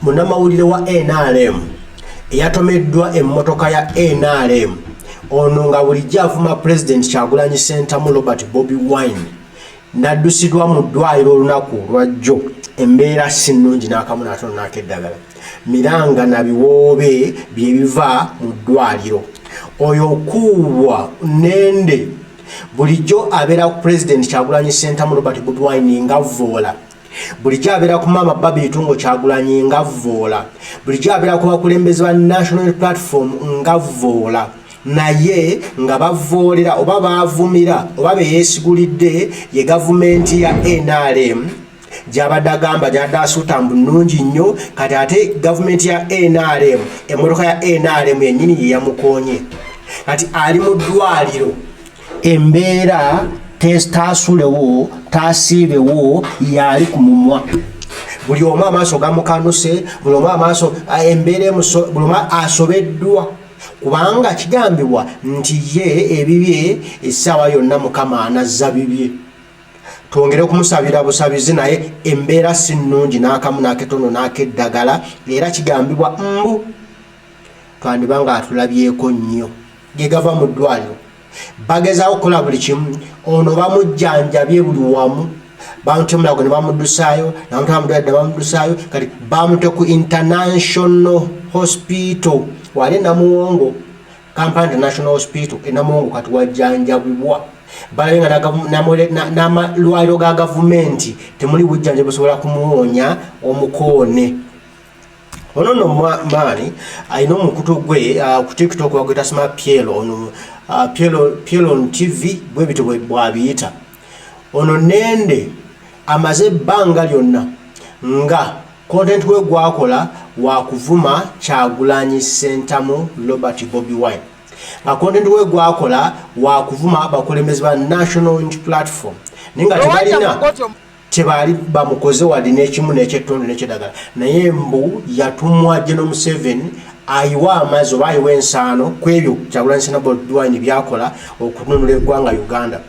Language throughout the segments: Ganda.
munamawulire wa NRM eyatomeddwa emmotoka ya NRM ono nga bulijjo avuma President Kyagulanyi Ssentamu Robert Bobi Wine naddusiddwa mu ddwaliro olunaku lwajjo embeera si nnungi n'akamu n'atono n'akeddagala miranga na biwoobe bye biva mu ddwaliro oyo okuubwa nende bulijjo abeera ku President Kyagulanyi Ssentamu Robert Bobi Wine nga vvoola bulijjo abeera ku Maama Barbie Itungo Kyagulanyi nga vvoola bulijjo abeera ku bakulembeze ba National Platform nga vvoola naye nga bavvoolera oba baavumira oba beyeesigulidde ye gavumenti ya NRM gy'abadde agamba gy'adde asuuta mbu nnungi nnyo kati ate gavumenti ya NRM emmotoka ya NRM yennyini ye yamukoonye kati ali mu ddwaliro embeera taasulewo taasiibewo yali ku mumwa buli omu amaaso gamukanuse buli omu amaaso embeera buli omu asobeddwa kubanga kigambibwa nti ye ebibye essaawa yonna Mukama anazza bibye twongere okumusabira busabizi naye embeera si nnungi n'akamu n'aketono n'akeddagala era kigambibwa mbu twandibanga atulabyeko nnyo ge gava mu ddwaliro bagezaawo okukola buli kimu ono bamujjanjabye buli wamu bamutemulago ne bamuddusaayo namutambudde bamuddusaayo kati bamute ku International Hospital wali Namuwongo Kampala International Hospital Namuwongo kati wajjanjabibwa balabenga n'amalwaliro ga gavumenti temuli bujjanjabi busobola kumuwonya omukoone ono no maani ayina omukutu gwe ku TikTok wagweta Sima Piero ono Piero on TV bwe bito bwabiyita ono nende amaze ebbanga lyonna nga content we gwakola wa kuvuma Kyagulanyi Ssentamu Robert Bobi Wine nga content we gwakola wa kuvuma abakulembeze ba National Platform ninga tebali bamukoze wali n'ekimu n'ekyettendo n'ekyeddagala naye mbu yatumwa General Museveni ayiwa amazzi oba ayiwa ensaano ku ebyo Kyagulanyi Ssentamu Bobi Wine byakola okununula eggwanga Uganda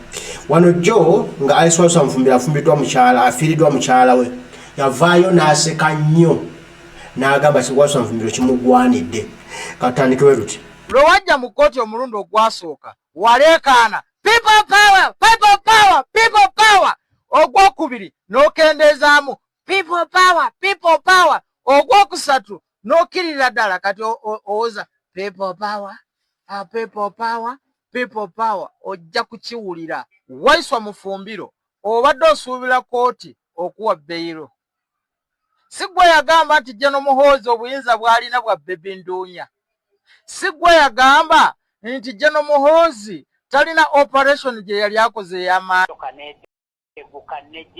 wano jjo nga aliswasa mfumbira afumbiddwa mukyala afiiriddwa mukyala we yavaayo n'aseka nnyo n'agamba kiwasa mfumbiro kimugwanidde katandikewe luti lwewajja mu kkooti omulundi ogwasooka waleekaana people power people power people power ogwokubiri n'okendeezaamu people power ogwokusatu n'okkirira ddala kati owoza people power ojja kukiwulira waiswa mufumbiro obadde osuubira kooti okuwa beyiro si gwe yagamba nti General Muhoozi obuyinza bw'alina bwa bebinduunya si gwe yagamba nti General Muhoozi talina operation gye yali akoze ey'amaanyi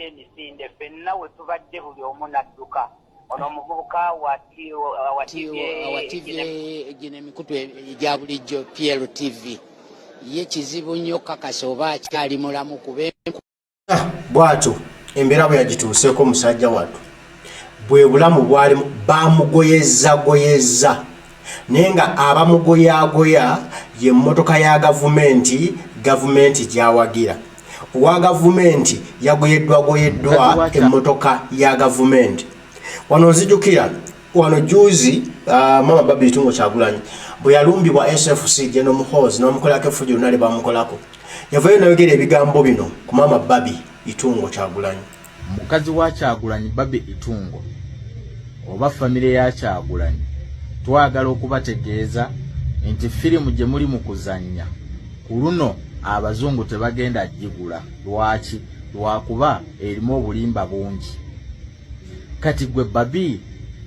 emisinde ffenna we tubadde buli omu nadduka ono omuvubuka wa TV gino emikutu egya bulijjo Piero TV ye kizibu nnyo kakasa oba akyali mulamu kube bw'atyo embeera bwe yagituuseeko musajja wattu bwe bulamu bwalimu bamugoyezza naye nga abamugoyagoya ye mmotoka ya gavumenti gyawagira owa gavumenti yagoyeddwa emmotoka ya gavumenti wano nzijukira wano juzi Maama Barbie Itungo Kyagulanyi bwe yalumbibwa SFC General Muhoozi n'omukolako effujo lyonna lye bamukolako yavayo nayogera ebigambo bino ku Maama Barbie Itungo Kyagulanyi mukazi wa Kyagulanyi Barbie Itungo oba famire ya Kyagulanyi twagala okubategeeza nti firimu gye muli mu kuzannya ku luno abazungu tebagenda gigula lwaki lwakuba erimu obulimba bungi kati gwe Barbie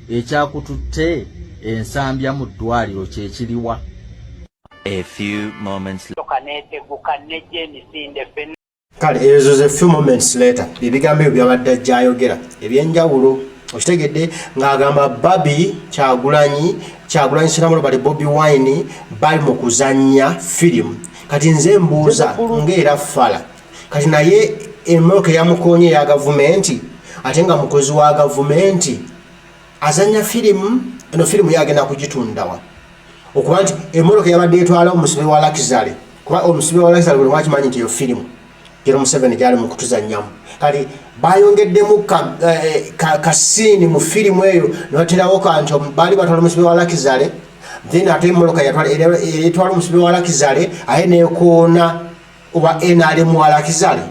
ekyakututte ensambya mu ddwaliro kyekiriwa A few moments kale ezo ze few moments later ebigambo ebyo byabadde ajjayogera ebyenjawulo okitegedde ng'agamba Barbie Kyagulanyi Ssentamu Robert Bobi Wine bali mu kuzannya firimu kati nze mbuuza ng'era fala kati naye emmotoka yamukoonye ya gavumenti ate nga mukozi wa gavumenti azannya firimu eno firimu yagenda kugitundawa okuba nti emmotoka yabadde etwala omusibe wa Lakizale kuba omusibe wa Lakizale buli mwakimanyi nti eyo firimu General Museveni gyali mu kutuzannyamu kali bayongeddemu kasini mu firimu eyo noterawo kanti bali batwala omusibe wa Lakizale then ate moloka yatwala omusibe wa Lakizale aye nekoona owa NRM wa Lakizale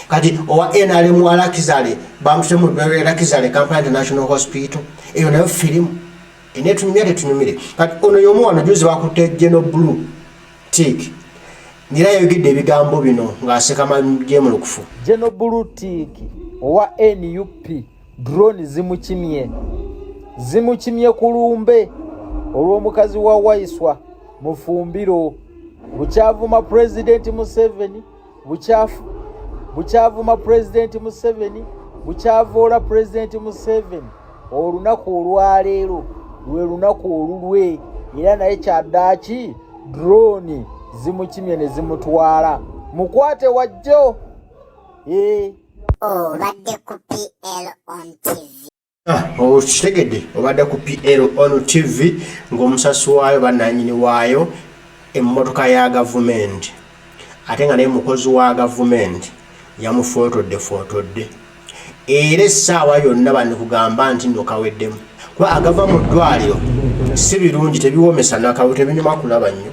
kati owa NRM wa Lakizale bamutute mu Lakizale Kampala International Hospital eyo nayo firimu enetunyumire kati ono yomu wano juzi bakutte General Blue Tick nira yogidde ebigambo bino ng'aseka magye mu lukufu. General Blue Tick owa NUP drone zimukimye ku lumbe olw'omukazi wa Waiswa Mufumbiro bukyavuma President Museveni bukyavuma President Museveni bukyavoola President Museveni olunaku olwaleero lwe lunaku olulwe era naye kyaddaaki drone zimukimye ne zimutwala mukwate wajjo obadde ku PL on TV. Okitegedde obadde ku PL on TV ng'omusasi waayo bannannyini waayo emmotoka ya gavumenti ate nga naye mukozi wa gavumenti yamufotodde era essaawa yonna bandikugamba nti nno kaweddemu kuba agava mu ddwaliro si birungi tebiwomesa nakawe tebinyuma kulaba nnyo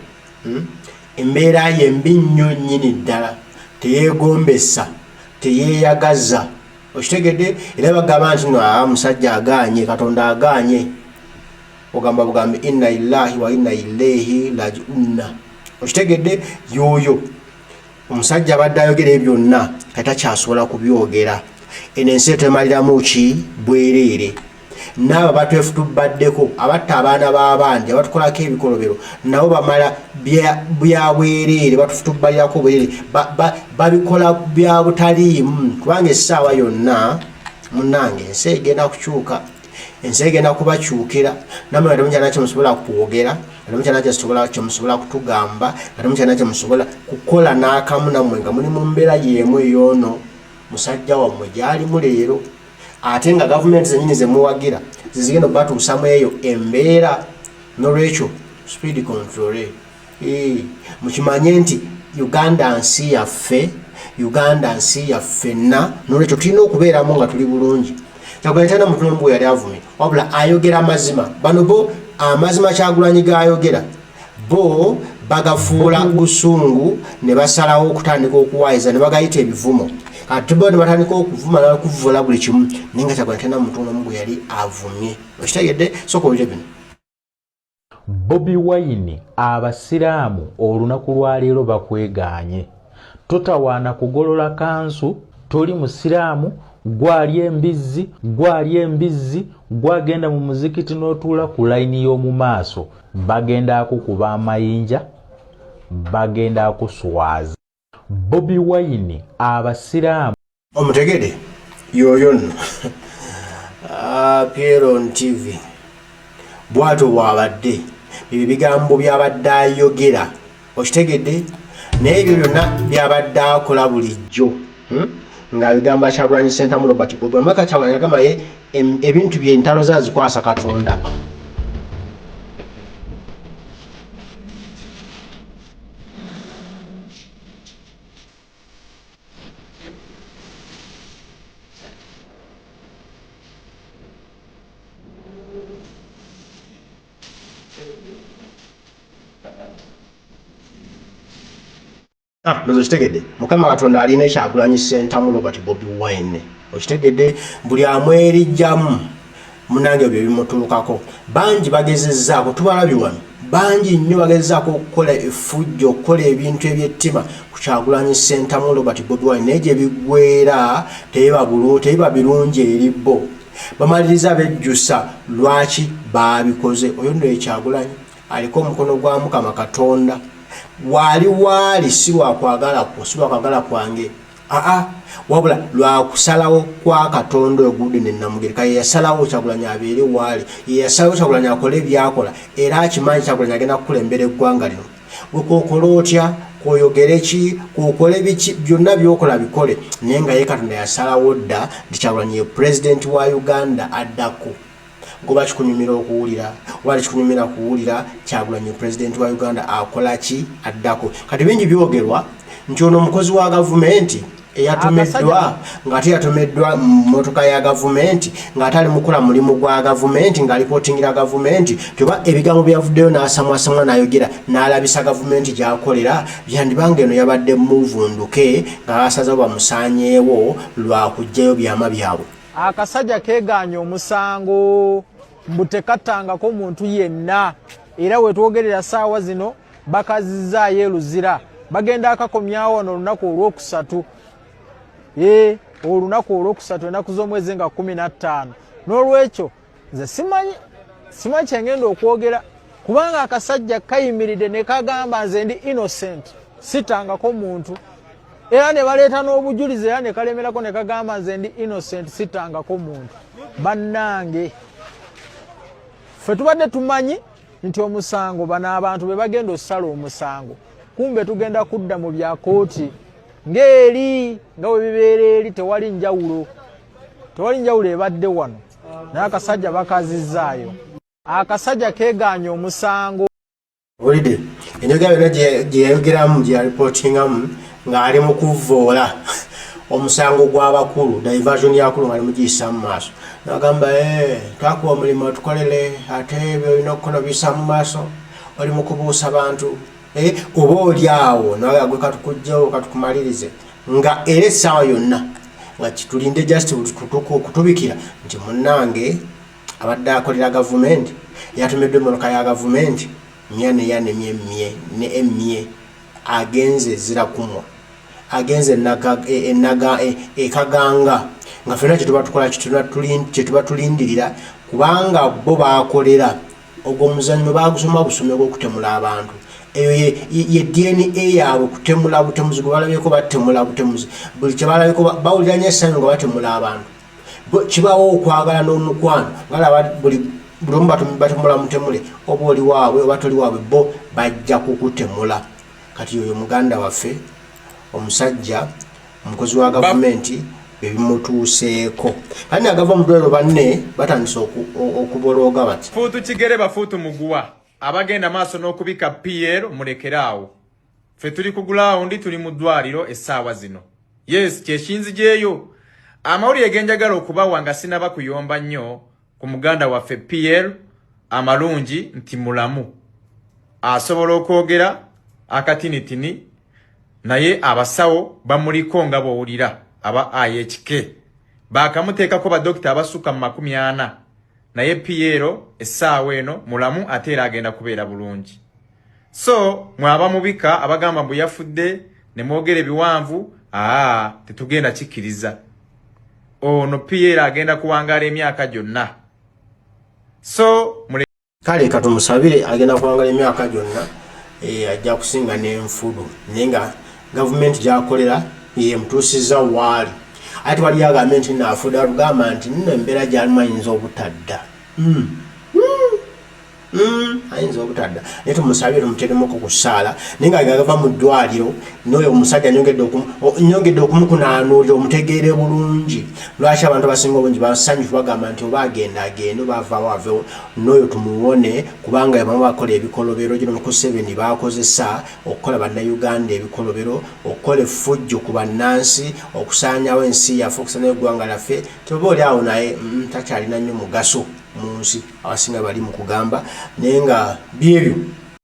embeera ye mbi nnyo nnyini ddala teyeegombesa teyeeyagaza okitegedde era bagamba nti no musajja agaanye Katonda agaanye ogamba bugambe inna lillahi wa inna ilaihi raji'un okitegedde yoyo omusajja abadde ayogera ebyo byonna kata kyasobola kubyogera eno ensi temaliramu ki bwereere n'abo batwefutubaddeko abatta abaana b'abandi abatukolako ebikolobero nabo bamala bya bwereere batufutubalirako bwereere babikola bya butaliimu kubanga essaawa yonna munnange ensi egenda kukyuka ensi egenda kubakyukira namwe nga temukyalina kyemusobola kwogera temukyalina kyemusobola kutugamba temukyalina kyemusobola kukola n'akamu nammwe nga muli mu mbeera y'emu ey'ono musajja wammwe gy'alimu leero ate nga gavumenti zennyini zemuwagira zizigenda okubatuusamu eyo embeera n'olwekyo speed control mukimanye nti Uganda nsi yaffe ffenna n'olwekyo tulina okubeeramu nga tuli bulungi Kyagulanyi tana mutumbu yali avumye wabula ayogera amazima bano bo amazima Kyagulanyi gayogera bo bagafuula busungu ne basalawo okutandika okuwaayiza ne bagayita ebivumo ate bo ne batandika okuvuma n'okuvvula buli kimu naye nga Kyagulanyi tana mutumbu yali avumye okitegedde soko bire bino. Bobi Wine abasiraamu olunaku lwaleero bakwegaanye totawaana kugolola kansu toli musiraamu gwali embizzi gwagenda mu muzikiti n'otuula ku layini y'omu maaso bagenda kukuba amayinja bagenda kuswaza. Bobi Wine abasiraamu omutegede yoyo nno PL on TV bwato bwabadde bigambo byabadde ayogera okitegedde naye ebyo byonna byabadde akola bulijjo nga bigamba Kyagulanyi Ssentamu Robert Bobi Wine Kyagulanyi agamba ye ebintu bye ntalo zazikwasa Katonda. Okitegedde Mukama Katonda alina Kyagulanyi Ssentamu Robert Bobi Wine okitegedde buli amwerijjamu munange ebyo bimutuukako bangi bagezezzaako tubalabye wano bangi nnyo bagezezzaako okukola effujjo okukola ebintu ebyettima ku Kyagulanyi Ssentamu Robert Bobi Wine naye gye biggweera tebiba birungi eri bo bamaliriza bejjusa lwaki baabikoze oyo nno ye Kyagulanyi aliko omukono gwa Mukama Katonda wali si lwakwagala kwange wabula lwakusalawo kwa Katonda ogudde ne Namugereka yasalawo Kyagulanyi abeere wali yasalawo Kyagulanyi akole byakola era akimanyi Kyagulanyi agenda kukulembera eggwanga lino wekokola otya koyogere ki kokole biki byonna byokola bikole naye nga ye Katonda yasalawo dda nti Kyagulanyi ye president wa Uganda addako goba kikunyumira okuwulira wali kikunyumira kuwulira Kyagulanyi president wa Uganda akola ki addako kati bingi byogerwa nti ono omukozi wa gavumenti eyatomeddwa ng'ate yatomeddwa mmotoka ya gavumenti ng'ate ali mukola mulimu gwa gavumenti ng'alipotingira gavumenti tyoba ebigambo byavuddeyo n'asamwasamwa n'ayogera n'alabisa gavumenti gy'akolera byandibanga eno yabadde muvunduke ng'abasazewo bamusaanyeewo lwa kuggyayo byama byabwe. Akasajja keeganya omusango mbu tekatangako muntu yenna era wetwogerera saawa zino bakazizaayo eruzira bagenda akakomyawo wano olunaku olwokusatu olunaku olwokusatu ennaku z'omwezi nga 15 n'olwekyo nze simanyi kyengenda okwogera kubanga akasajja kayimiridde ne kagamba nze ndi innocent sitangako muntu era ne baleeta n'obujulizi era ne kalemerako ne kagamba nze ndi innocent sitangako muntu bannange ffe tubadde tumanyi nti omusango bano abantu be bagenda osala omusango kumbe tugenda kudda mu bya kooti ng'eri nga we bibeera eri tewali njawulo ebadde wano naye akasajja bakazizaayo akasajja keeganya omusango olidde enyoga byonna gye yayogeramu gye yaripootingamu ng'ali mu kuvvoola omusango gw'abakulu diversion yakulu ng'ali mugiyisa mu maaso n'agamba twakuwa omulimu tukolere ate ebyo olina okukola biyisa mu maaso oli mu kubuusa bantu oba oli awo nawe agwe katukugjawo katukumalirize nga era essaawa yonna nga kitulinde just okutubikira nti munnange abadde akolera gavumenti yatumiddwa emmotoka ya gavumenti ne emye agenze zirakumwa agenze ekaganga nga ffenna kyetuba tukola kyetuba tulindirira kubanga bo baakolera ogwo omuzannyo baagusoma busome gw'okutemula abantu eyo ye DNA yaabwe kutemula butemuzi gwe balabyeko batemula butemuzi buli kye balabyeko bawulira nnyo essanyu nga batemula abantu kibawo okwagala n'omukwano ngalaba buli omu batemula mutemule oba oli waabwe oba toli waabwe bo bajja kukutemula kati oyo muganda waffe omusajja omukozi wa gavumenti bebimutuuseeko kandi agava mu ddwaliro banne batandise okubolooga bati fuutu kigere bafuutu muguwa abagenda maaso n'okubika PL mulekeraawo ffe tuli kugulaawo ndi tuli mu ddwaliro essaawa zino yes kyeshinzijeeyo amawulire genjagala okubawa nga sinaba kuyomba nnyo ku muganda waffe PL amalungi nti mulamu asobola okwogera akatinitini naye abasawo bamuliko nga bowulira aba IHK bakamuteekako badokita abasuka mu 40 naye PL essaawa eno mulamu ate era agenda kubeera bulungi so mwaba mubika abagamba mbu yafudde ne mwogera ebiwanvu tetugenda kikkiriza ono PL agenda kuwangaala emyaka gyonna so kale katumusabire agenda kuwangaala emyaka gyonna ajja kusinga n'enfudu naye nga gavumenti gyakolera yemutuusiza waali ate wali agambye nti naafuda lugamba nti nno embeera gyalimu ayinza obutadda ayinza obutadda naye tumusabire tumuteremuko ku ssaala naye nga agava mu ddwaliro n'oyo omusajja nyongedde okumukunaanuulira omutegeere bulungi lwaki abantu abasinga obungi basanyufu bagamba nti oba agende oba avaawo avewo n'oyo tumuwone kubanga yabamu bakola ebikolobero gino ku 7 bakozesa okukola bannayuganda ebikolobero okukola effujjo ku bannansi okusaanyawo ensi yaffe okusaanyawo eggwanga laffe toba oli awo naye takyalina nnyo mugaso mu nsi abasinga bali mu kugamba naye nga byebyo